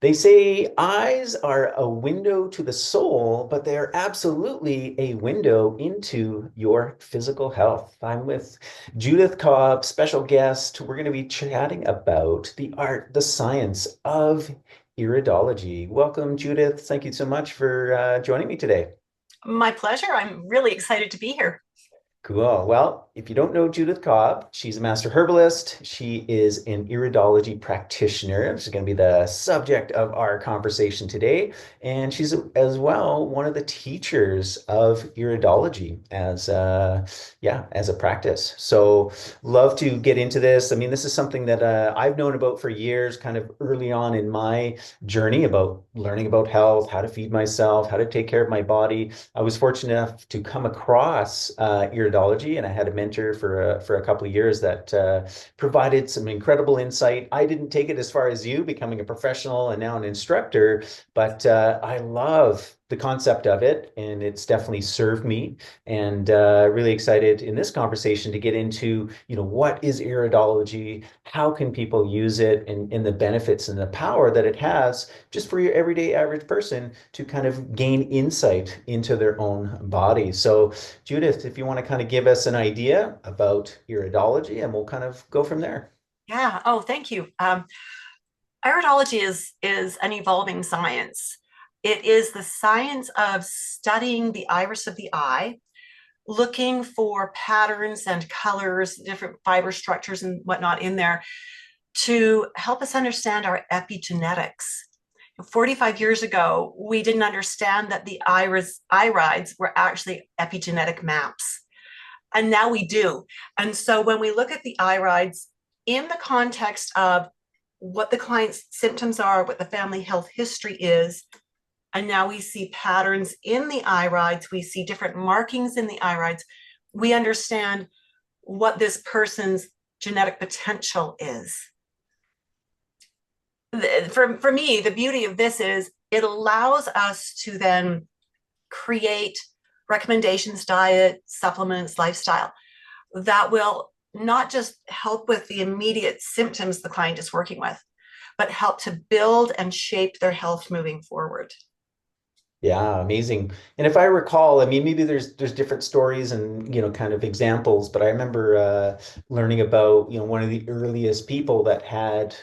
They say eyes are a window to the soul, but they're absolutely a window into your physical health. I'm with Judith Cobb, special guest. We're going to be chatting about the art, the science of iridology. Welcome, Judith. Thank you so much for joining me today. My pleasure. I'm really excited to be here. Cool. Well, if you don't know Judith Cobb, she's a master herbalist. She is an iridology practitioner. This is going to be the subject of our conversation today. And she's as well one of the teachers of iridology as a practice. So love to get into this. I mean, this is something that I've known about for years, kind of early on in my journey about learning about health, how to feed myself, how to take care of my body. I was fortunate enough to come across iridology, and I had a mentor for a couple of years that provided some incredible insight. I didn't take it as far as you, becoming a professional and now an instructor, but I love the concept of it, and it's definitely served me. And really excited in this conversation to get into, what is iridology? How can people use it, and the benefits and the power that it has just for your everyday average person to kind of gain insight into their own body. So, Judith, if you want to kind of give us an idea about iridology, and we'll kind of go from there. Yeah. Oh, thank you. Iridology is an evolving science. It is the science of studying the iris of the eye, looking for patterns and colors, different fiber structures and whatnot in there to help us understand our epigenetics. 45 years ago, we didn't understand that the irides were actually epigenetic maps. And now we do. And so when we look at the irides in the context of what the client's symptoms are, what the family health history is, and now we see patterns in the irides, we see different markings in the irides, we understand what this person's genetic potential is. For me, the beauty of this is it allows us to then create recommendations, diet, supplements, lifestyle that will not just help with the immediate symptoms the client is working with, but help to build and shape their health moving forward. Yeah, amazing. And if I recall, I mean, maybe there's different stories and kind of examples, but I remember learning about one of the earliest people that had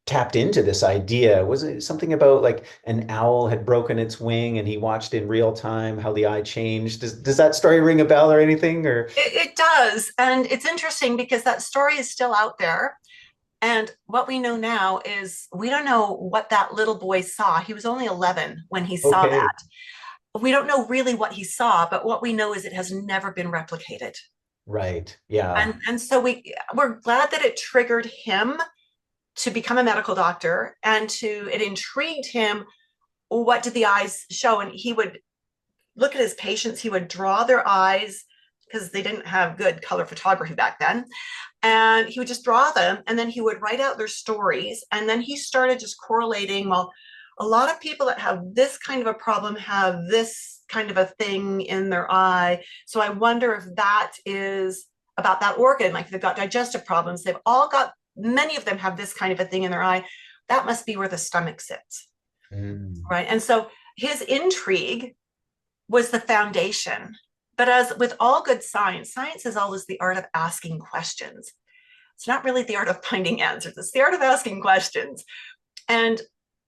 tapped into this idea. Was it something about like an owl had broken its wing and he watched in real time how the eye changed? Does that story ring a bell or anything? Or It does. And it's interesting because that story is still out there. And what we know now is we don't know what that little boy saw. He was only 11 when he saw okay, that. We don't know really what he saw, but what we know is it has never been replicated. right. Yeah. And so we're glad that it triggered him to become a medical doctor and to it intrigued him. What did the eyes show? And he would look at his patients, he would draw their eyes because they didn't have good color photography back then. And he would just draw them and then he would write out their stories. And then he started just correlating, well, a lot of people that have this kind of a problem have this kind of a thing in their eye. So I wonder if that is about that organ, like if they've got digestive problems, they've all got, many of them have this kind of a thing in their eye. That must be where the stomach sits. Mm. Right. And so his intrigue was the foundation. But as with all good science, science is always the art of asking questions. It's not really the art of finding answers, it's the art of asking questions. And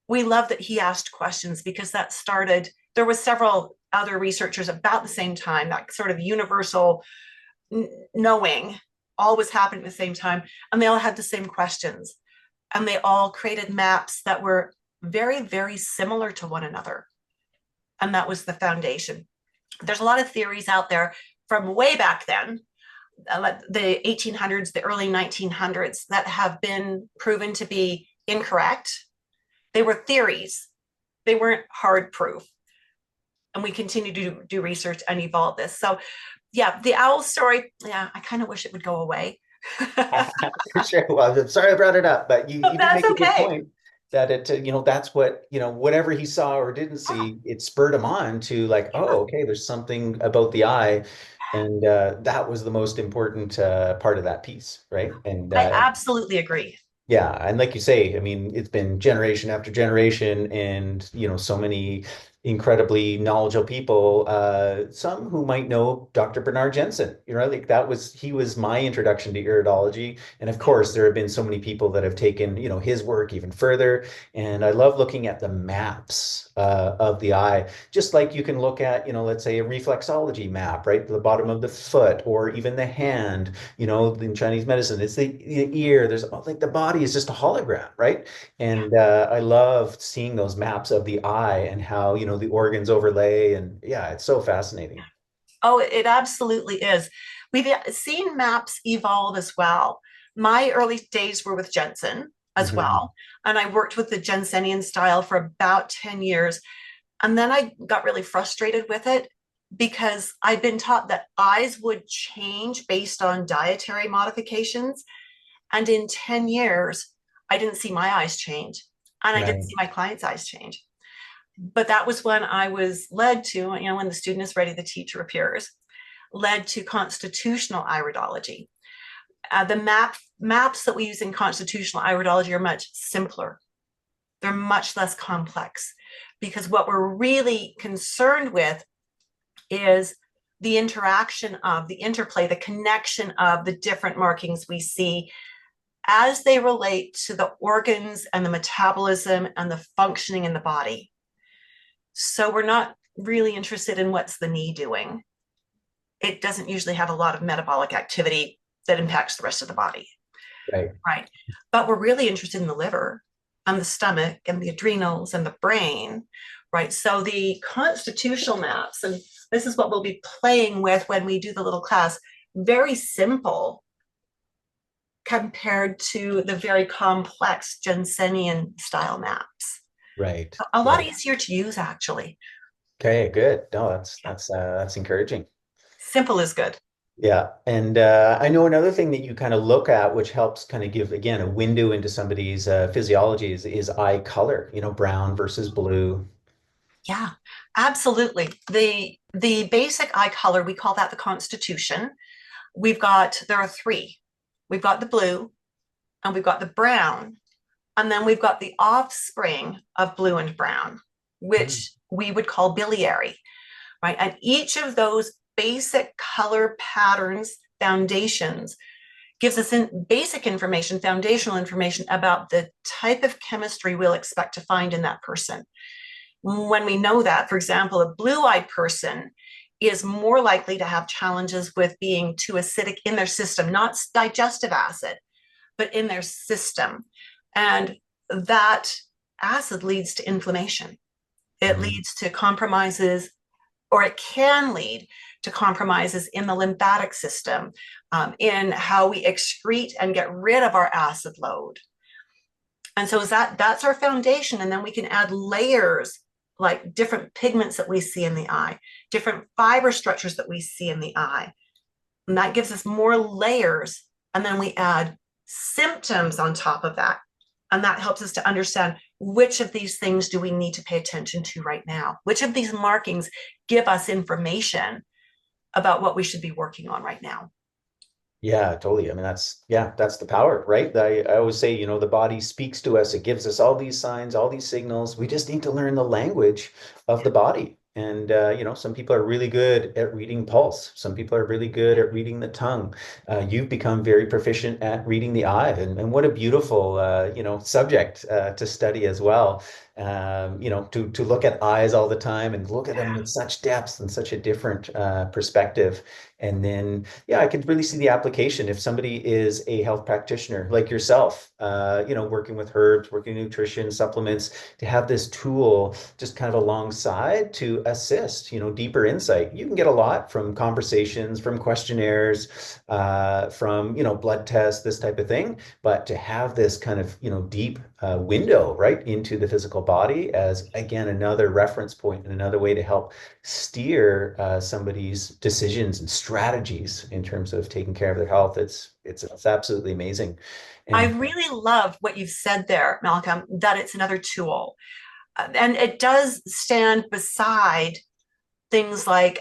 we love that he asked questions because that started, there was several other researchers about the same time, that sort of universal knowing all was happening at the same time. And they all had the same questions. And they all created maps that were very, very similar to one another. And that was the foundation. There's a lot of theories out there from way back then, the 1800s, the early 1900s, that have been proven to be incorrect. They were theories, they weren't hard proof. And we continue to do research and evolve this. So, yeah, the owl story, yeah, I kind of wish it would go away. For sure. Well, I'm sorry I brought it up, but you do That's make a good okay. point that that's what, whatever he saw or didn't Yeah, see, it spurred him on to like, yeah. oh, okay, there's something about the eye. And that was the most important part of that piece, right? And I absolutely agree. Yeah, and like you say, I mean, it's been generation after generation, and so many incredibly knowledgeable people. Some who might know Dr. Bernard Jensen. Like he was my introduction to iridology, and of course, there have been so many people that have taken his work even further. And I love looking at the maps of the eye, just like you can look at let's say a reflexology map, right, the bottom of the foot, or even the hand. In Chinese medicine, it's the ear. There's like the body is just a hologram, right? Yeah. And I love seeing those maps of the eye and how, the organs overlay. And yeah, it's so fascinating. Oh, it absolutely is. We've seen maps evolve as well. My early days were with Jensen as Mhm. well. And I worked with the Jensenian style for about 10 years. And then I got really frustrated with it because I'd been taught that eyes would change based on dietary modifications. And in 10 years, I didn't see my eyes change. And I didn't Right. see my clients' eyes change. But that was when I was led to, when the student is ready, the teacher appears, led to constitutional iridology. The maps that we use in constitutional iridology are much simpler. They're much less complex because what we're really concerned with is the interaction of the interplay, the connection of the different markings we see as they relate to the organs and the metabolism and the functioning in the body. So we're not really interested in what's the knee doing. It doesn't usually have a lot of metabolic activity that impacts the rest of the body, Right. right? But we're really interested in the liver and the stomach and the adrenals and the brain, right? So the constitutional maps, and this is what we'll be playing with when we do the little class, very simple compared to the very complex Jensenian style maps. Right. A lot Right. easier to use, actually. Okay, good. No, Yeah. that's encouraging. Simple is good. Yeah. And I know another thing that you kind of look at, which helps kind of give, again, a window into somebody's physiology is eye color, brown versus blue. Yeah, absolutely. The basic eye color, we call that the constitution. There are three. We've got the blue and we've got the brown, and then we've got the offspring of blue and brown, Mm. which we would call biliary, right? And each of those basic color patterns, foundations, gives us basic information, foundational information about the type of chemistry we'll expect to find in that person. When we know that, for example, a blue-eyed person is more likely to have challenges with being too acidic in their system, not digestive acid, but in their system. And that acid leads to inflammation. It Mm. leads to compromises, or it can lead to compromises in the lymphatic system, in how we excrete and get rid of our acid load. And so that's our foundation. And then we can add layers like different pigments that we see in the eye, different fiber structures that we see in the eye. And that gives us more layers. And then we add symptoms on top of that. And that helps us to understand which of these things do we need to pay attention to right now? Which of these markings give us information about what we should be working on right now? Yeah, totally. I mean, that's the power, right? I always say, the body speaks to us. It gives us all these signs, all these signals. We just need to learn the language of the body. And some people are really good at reading pulse. Some people are really good at reading the tongue. You've become very proficient at reading the eye, and what a beautiful subject to study as well. To look at eyes all the time and look at them with such depth and such a different perspective. And then yeah, I could really see the application if somebody is a health practitioner like yourself, working with herbs, working nutrition, supplements, to have this tool just kind of alongside to assist, deeper insight. You can get a lot from conversations, from questionnaires, from, blood tests, this type of thing. But to have this kind of, deep window right into the physical body as, again, another reference point and another way to help steer somebody's decisions and strategies in terms of taking care of their health. It's absolutely amazing. I And really love what you've said there, Malcolm, that it's another tool. And it does stand beside things like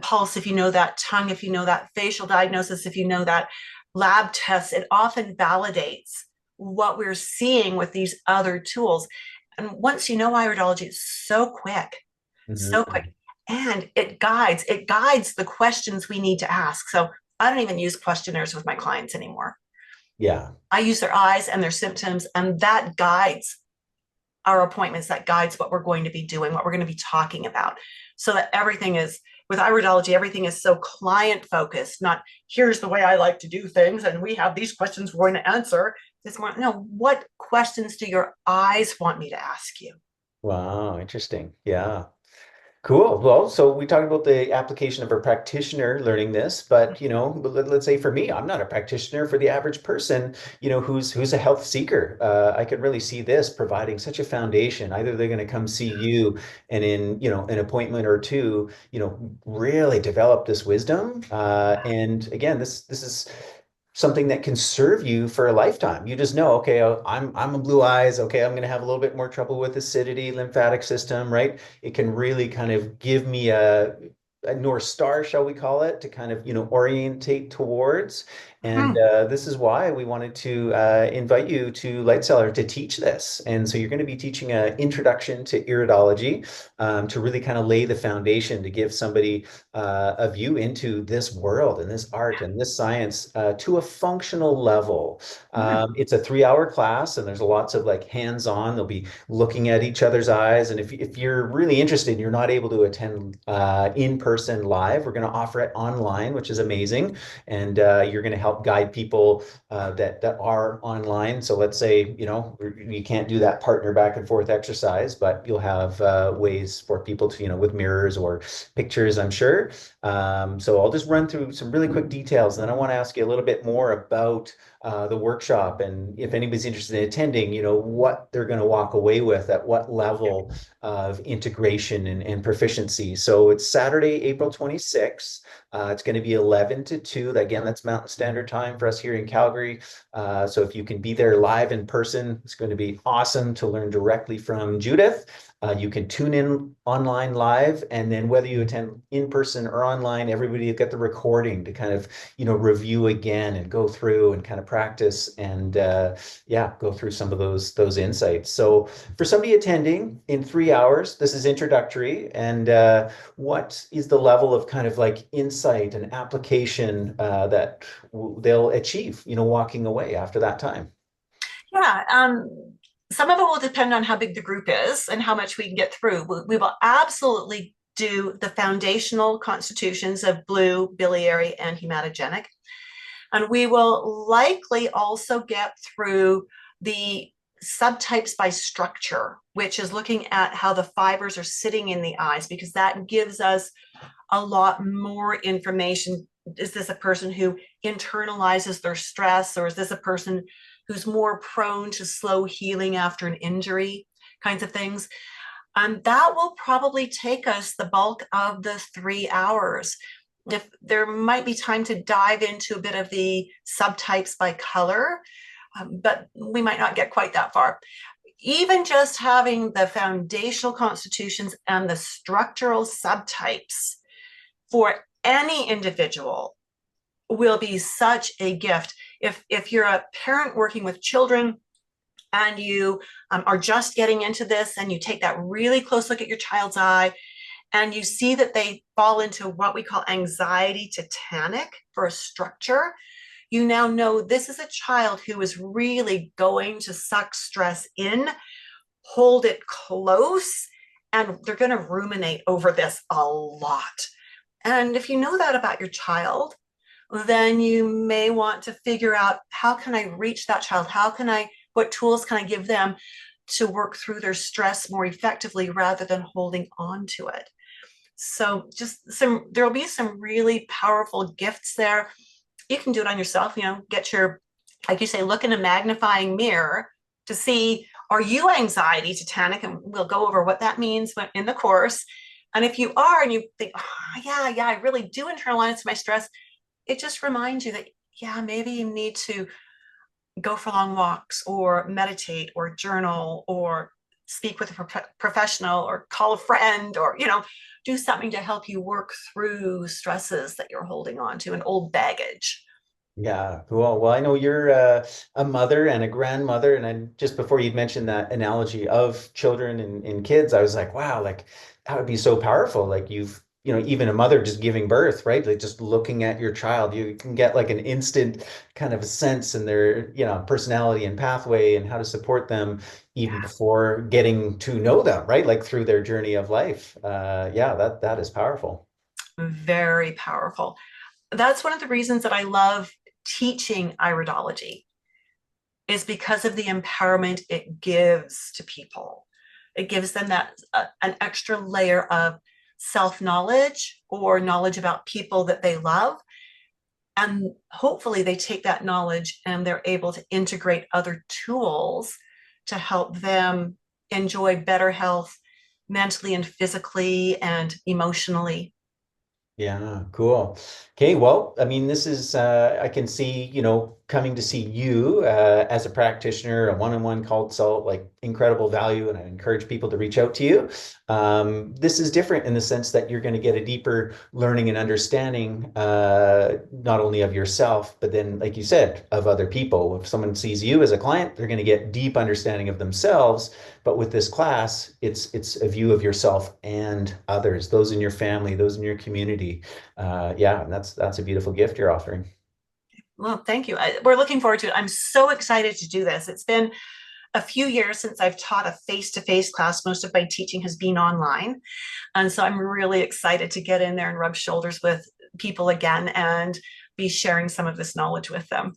pulse, if you know that, tongue, if you know that, facial diagnosis, if you know that, lab tests. It often validates what we're seeing with these other tools. And once you know iridology, it's so quick, so quick. Mhm. And it guides the questions we need to ask. So I don't even use questionnaires with my clients anymore. Yeah. I use their eyes and their symptoms, and that guides our appointments, that guides what we're going to be doing, what we're going to be talking about. So that everything is, with iridology, everything is so client focused, not here's the way I like to do things, and we have these questions we're going to answer. It's more, no, what questions do your eyes want me to ask you? Wow, interesting. Yeah. Cool. Well, so we talked about the application of a practitioner learning this, but let's say for me, I'm not a practitioner. For the average person, who's a health seeker, I could really see this providing such a foundation. Either they're going to come see you and in, an appointment or two, really develop this wisdom. And again, this is something that can serve you for a lifetime. You just know, okay, I'm a blue eyes. Okay, I'm going to have a little bit more trouble with acidity, lymphatic system, right? It can really kind of give me a North Star, shall we call it, to kind of, orientate towards. And Mhm. this is why we wanted to invite you to Light Cellar to teach this. And so you're going to be teaching an introduction to iridology to really kind of lay the foundation to give somebody a view into this world and this art and this science to a functional level. Mhm. It's a 3 hour class, and there's lots of like hands-on. They'll be looking at each other's eyes. And if you're really interested, you're not able to attend in person live, we're going to offer it online, which is amazing. And you're going to help guide people that are online. So let's say, you can't do that partner back and forth exercise, but you'll have ways for people to, with mirrors or pictures, I'm sure. So I'll just run through some really quick details, and then I want to ask you a little bit more about the workshop, and if anybody's interested in attending, what they're going to walk away with at what level of integration and proficiency. So it's Saturday, April 26th. It's going to be 11 to 2. Again, that's Mountain Standard Time for us here in Calgary. So if you can be there live in person, it's going to be awesome to learn directly from Judith. You can tune in online live, and then whether you attend in person or online, everybody will get the recording to kind of, review again and go through and kind of practice and yeah, go through some of those insights. So for somebody attending in 3 hours, this is introductory. And what is the level of kind of like insight and application that they'll achieve, walking away after that time? Yeah. Some of it will depend on how big the group is and how much we can get through. We will absolutely do the foundational constitutions of blue, biliary, and hematogenic. And we will likely also get through the subtypes by structure, which is looking at how the fibers are sitting in the eyes, because that gives us a lot more information. Is this a person who internalizes their stress, or is this a person who's more prone to slow healing after an injury, kinds of things? And that will probably take us the bulk of the 3 hours. If there might be time to dive into a bit of the subtypes by color, but we might not get quite that far. Even just having the foundational constitutions and the structural subtypes for any individual will be such a gift. If you're a parent working with children and you are just getting into this, and you take that really close look at your child's eye and you see that they fall into what we call anxiety tetanic for a structure, you now know this is a child who is really going to suck stress in, hold it close, and they're going to ruminate over this a lot. And if you know that about your child, then you may want to figure out, how can I reach that child? What tools can I give them to work through their stress more effectively rather than holding on to it? So there'll be some really powerful gifts there. You can do it on yourself, get your, like you say, look in a magnifying mirror to see, are you anxiety tetanic? And we'll go over what that means in the course. And if you are, and you think, oh, yeah, I really do internalize my stress, it just reminds you that, yeah, maybe you need to go for long walks or meditate or journal or speak with a professional or call a friend, or do something to help you work through stresses that you're holding on to and old baggage. Yeah, cool. Well, I know you're a mother and a grandmother, and then just before you'd mentioned that analogy of children and kids, I was like, wow, like that would be so powerful. Like even a mother just giving birth, right? Like just looking at your child, you can get like an instant kind of a sense in their, personality and pathway and how to support them even Yeah, before getting to know them, right? Like through their journey of life. Yeah, that is powerful. very powerful. That's one of the reasons that I love teaching iridology is because of the empowerment it gives to people. It gives them that an extra layer of self-knowledge or knowledge about people that they love. And hopefully they take that knowledge and they're able to integrate other tools to help them enjoy better health mentally and physically and emotionally. Yeah, cool. Okay, well, I mean, this is, I can see, coming to see you as a practitioner, a one-on-one consult, like incredible value, and I encourage people to reach out to you. This is different in the sense that you're going to get a deeper learning and understanding, not only of yourself, but then, like you said, of other people. If someone sees you as a client, they're going to get deep understanding of themselves. But with this class, it's a view of yourself and others, those in your family, those in your community. Yeah, and that's a beautiful gift you're offering. Well, thank you. We're looking forward to it. I'm so excited to do this. It's been a few years since I've taught a face-to-face class. Most of my teaching has been online. And so I'm really excited to get in there and rub shoulders with people again and be sharing some of this knowledge with them.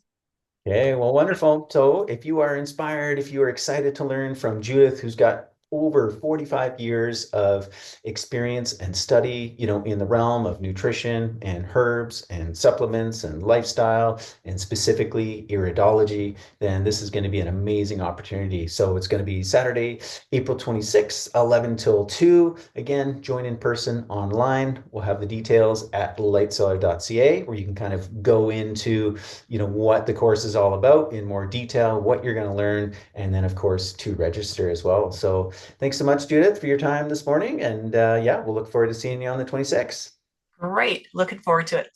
Okay, well, wonderful. So, if you are inspired, if you are excited to learn from Judith, who's got over 45 years of experience and study, in the realm of nutrition and herbs and supplements and lifestyle, and specifically iridology, then this is going to be an amazing opportunity. So, it's going to be Saturday, April 26th, 11 till 2. Again, join in person online. We'll have the details at lightseller.ca, where you can kind of go into what the course is all about in more detail, what you're going to learn, and then of course to register as well. So thanks so much, Judith, for your time this morning. And yeah, we'll look forward to seeing you on the 26th. Great. Looking forward to it.